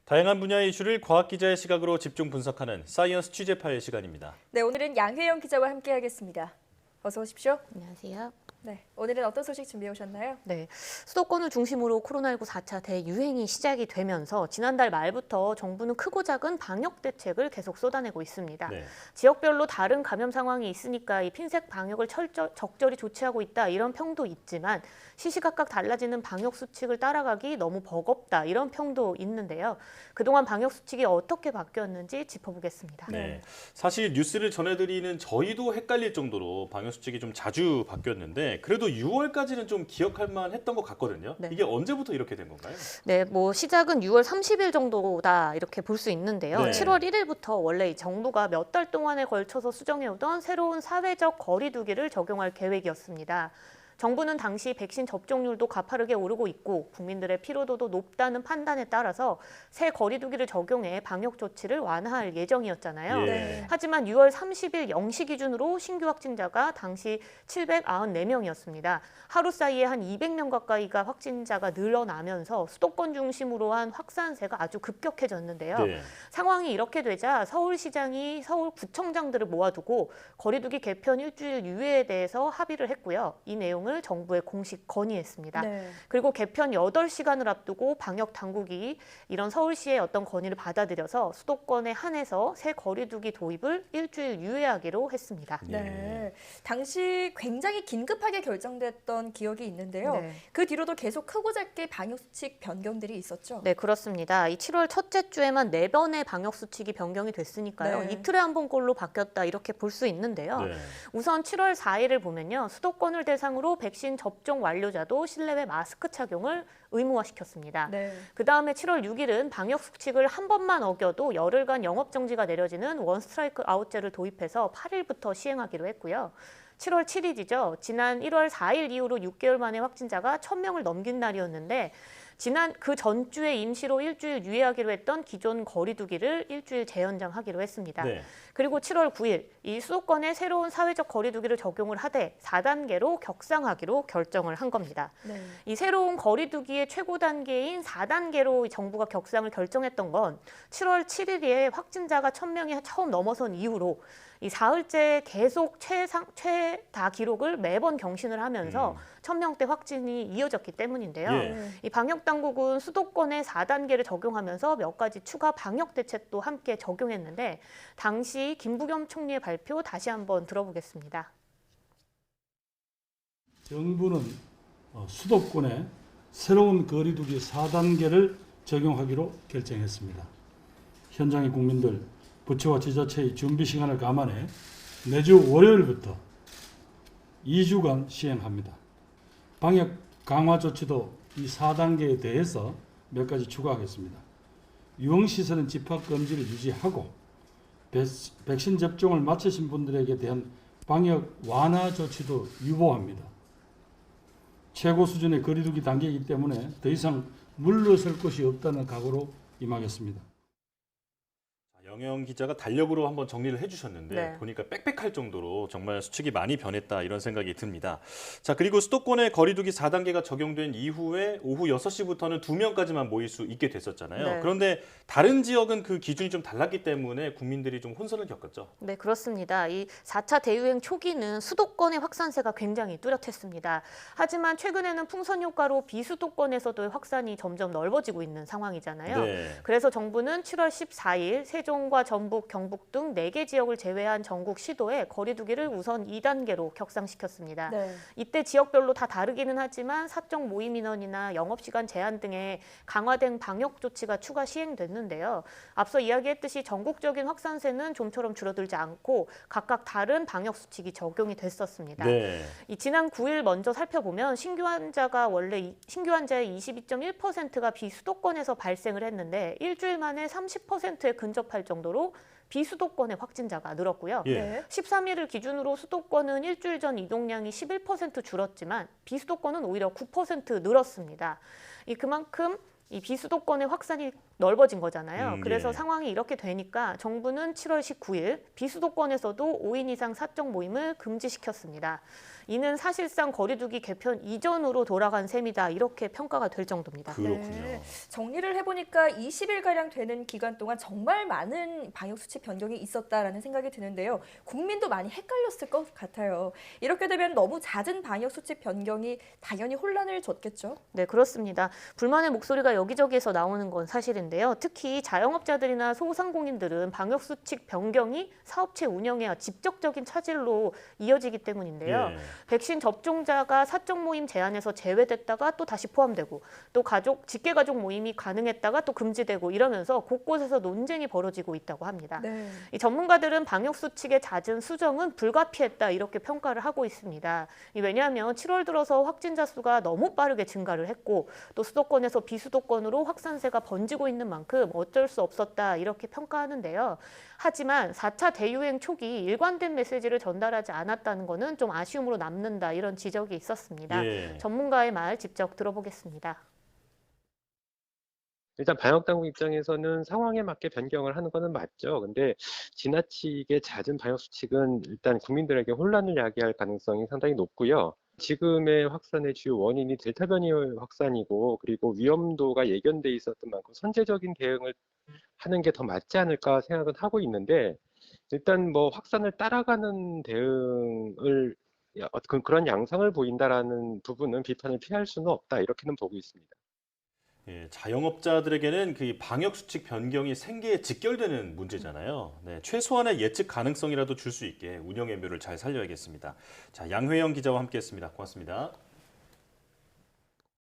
다양한 분야의 이슈를 과학 기자의 시각으로 집중 분석하는 사이언스 취재파의 시간입니다. 네, 오늘은 양혜영 기자와 함께하겠습니다. 어서 오십시오. 안녕하세요. 네, 오늘은 어떤 소식 준비해 오셨나요? 네, 수도권을 중심으로 코로나19 4차 대유행이 시작이 되면서 지난달 말부터 정부는 크고 작은 방역 대책을 계속 쏟아내고 있습니다. 네. 지역별로 다른 감염 상황이 있으니까 이 핀셋 방역을 적절히 조치하고 있다 이런 평도 있지만 시시각각 달라지는 방역 수칙을 따라가기 너무 버겁다 이런 평도 있는데요. 그동안 방역 수칙이 어떻게 바뀌었는지 짚어보겠습니다. 네. 사실 뉴스를 전해드리는 저희도 헷갈릴 정도로 방역 수칙이 좀 자주 바뀌었는데 그래도 6월까지는 좀 기억할 만했던 것 같거든요. 네. 이게 언제부터 이렇게 된 건가요? 네, 시작은 6월 30일 정도다 이렇게 볼 수 있는데요. 네. 7월 1일부터 원래 정부가 몇 달 동안에 걸쳐서 수정해오던 새로운 사회적 거리 두기를 적용할 계획이었습니다. 정부는 당시 백신 접종률도 가파르게 오르고 있고 국민들의 피로도도 높다는 판단에 따라서 새 거리 두기를 적용해 방역 조치를 완화할 예정이었잖아요. 예. 하지만 6월 30일 0시 기준으로 신규 확진자가 당시 794명이었습니다. 하루 사이에 한 200명 가까이가 확진자가 늘어나면서 수도권 중심으로 한 확산세가 아주 급격해졌는데요. 네. 상황이 이렇게 되자 서울시장이 서울구청장들을 모아두고 거리두기 개편 일주일 유예에 대해서 합의를 했고요. 이 내용을 정부에 공식 건의했습니다. 네. 그리고 개편 8시간을 앞두고 방역 당국이 이런 서울시의 어떤 건의를 받아들여서 수도권에 한해서 새 거리두기 도입을 일주일 유예하기로 했습니다. 네. 당시 굉장히 긴급하게 결정됐던 기억이 있는데요. 네. 그 뒤로도 계속 크고 작게 방역 수칙 변경들이 있었죠. 네, 그렇습니다. 이 7월 첫째 주에만 4번의 방역 수칙이 변경이 됐으니까요. 네. 이틀에 한 번꼴로 바뀌었다 이렇게 볼 수 있는데요. 네. 우선 7월 4일을 보면요. 수도권을 대상으로 백신 접종 완료자도 실내외 마스크 착용을 의무화시켰습니다. 네. 그다음에 7월 6일은 방역 수칙을 한 번만 어겨도 열흘간 영업 정지가 내려지는 원 스트라이크 아웃제를 도입해서 8일부터 시행하기로 했고요. 7월 7일이죠. 지난 1월 4일 이후로 6개월 만에 확진자가 1,000명을 넘긴 날이었는데 지난 그 전주에 임시로 일주일 유예하기로 했던 기존 거리두기를 일주일 재연장하기로 했습니다. 네. 그리고 7월 9일 이 수도권에 새로운 사회적 거리두기를 적용을 하되 4단계로 격상하기로 결정을 한 겁니다. 네. 이 새로운 거리두기의 최고 단계인 4단계로 정부가 격상을 결정했던 건 7월 7일에 확진자가 1,000명이 처음 넘어선 이후로 이 사흘째 계속 최다 기록을 매번 경신을 하면서 1,000명대 확진이 이어졌기 때문인데요. 예. 이 방역 당국은 수도권에 4단계를 적용하면서 몇 가지 추가 방역 대책도 함께 적용했는데 당시 김부겸 총리의 발표 다시 한번 들어보겠습니다. 정부는 수도권에 새로운 거리두기 4단계를 적용하기로 결정했습니다. 현장의 국민들, 부처와 지자체의 준비 시간을 감안해 매주 월요일부터 2주간 시행합니다. 방역 강화 조치도 이 4단계에 대해서 몇 가지 추가하겠습니다. 유흥시설은 집합금지를 유지하고 백신 접종을 마치신 분들에게 대한 방역 완화 조치도 유보합니다. 최고 수준의 거리두기 단계이기 때문에 더 이상 물러설 것이 없다는 각오로 임하겠습니다. 영영 기자가 달력으로 한번 정리를 해주셨는데 네. 보니까 빽빽할 정도로 정말 수칙이 많이 변했다 이런 생각이 듭니다. 자, 그리고 수도권의 거리두기 4단계가 적용된 이후에 오후 6시부터는 2명까지만 모일 수 있게 됐었잖아요. 네. 그런데 다른 지역은 그 기준이 좀 달랐기 때문에 국민들이 좀 혼선을 겪었죠. 네, 그렇습니다. 이 4차 대유행 초기는 수도권의 확산세가 굉장히 뚜렷했습니다. 하지만 최근에는 풍선 효과로 비수도권에서도 확산이 점점 넓어지고 있는 상황이잖아요. 네. 그래서 정부는 7월 14일 세종과 전북, 경북 등 4개 지역을 제외한 전국 시도에 거리두기를 우선 2단계로 격상시켰습니다. 네. 이때 지역별로 다 다르기는 하지만 사적 모임 인원이나 영업시간 제한 등의 강화된 방역 조치가 추가 시행됐는데요. 앞서 이야기했듯이 전국적인 확산세는 좀처럼 줄어들지 않고 각각 다른 방역 수칙이 적용이 됐었습니다. 네. 이 지난 9일 먼저 살펴보면 신규 환자의 22.1%가 비수도권에서 발생을 했는데 일주일 만에 30%에 근접할 정도로 비수도권의 확진자가 늘었고요. 예. 네. 13일을 기준으로 수도권은 일주일 전 이동량이 11% 줄었지만 비수도권은 오히려 9% 늘었습니다. 그만큼 이 비수도권의 확산이 넓어진 거잖아요. 그래서 예. 상황이 이렇게 되니까 정부는 7월 19일 비수도권에서도 5인 이상 사적 모임을 금지시켰습니다. 이는 사실상 거리두기 개편 이전으로 돌아간 셈이다. 이렇게 평가가 될 정도입니다. 그렇군요. 네. 정리를 해보니까 20일가량 되는 기간 동안 정말 많은 방역수칙 변경이 있었다라는 생각이 드는데요. 국민도 많이 헷갈렸을 것 같아요. 이렇게 되면 너무 잦은 방역수칙 변경이 당연히 혼란을 줬겠죠. 네, 그렇습니다. 불만의 목소리가 여기저기에서 나오는 건 사실인데요. 특히 자영업자들이나 소상공인들은 방역수칙 변경이 사업체 운영에 직접적인 차질로 이어지기 때문인데요. 예. 백신 접종자가 사적 모임 제한에서 제외됐다가 또 다시 포함되고 또 직계가족 모임이 가능했다가 또 금지되고 이러면서 곳곳에서 논쟁이 벌어지고 있다고 합니다. 네. 이 전문가들은 방역수칙의 잦은 수정은 불가피했다 이렇게 평가를 하고 있습니다. 왜냐하면 7월 들어서 확진자 수가 너무 빠르게 증가를 했고 또 수도권에서 비수도권으로 확산세가 번지고 있는 만큼 어쩔 수 없었다 이렇게 평가하는데요. 하지만 4차 대유행 초기 일관된 메시지를 전달하지 않았다는 것은 좀 아쉬움으로 남는다 이런 지적이 있었습니다. 예. 전문가의 말 직접 들어보겠습니다. 일단 방역당국 입장에서는 상황에 맞게 변경을 하는 것은 맞죠. 근데 지나치게 잦은 방역수칙은 일단 국민들에게 혼란을 야기할 가능성이 상당히 높고요. 지금의 확산의 주요 원인이 델타 변이 확산이고 그리고 위험도가 예견돼 있었던 만큼 선제적인 대응을 하는 게 더 맞지 않을까 생각은 하고 있는데 일단 뭐 확산을 따라가는 대응을 그런 양상을 보인다라는 부분은 비판을 피할 수는 없다 이렇게는 보고 있습니다. 예, 자영업자들에게는 그 방역 수칙 변경이 생계에 직결되는 문제잖아요. 네, 최소한의 예측 가능성이라도 줄 수 있게 운영 의무를 잘 살려야겠습니다. 자, 양회영 기자와 함께했습니다. 고맙습니다.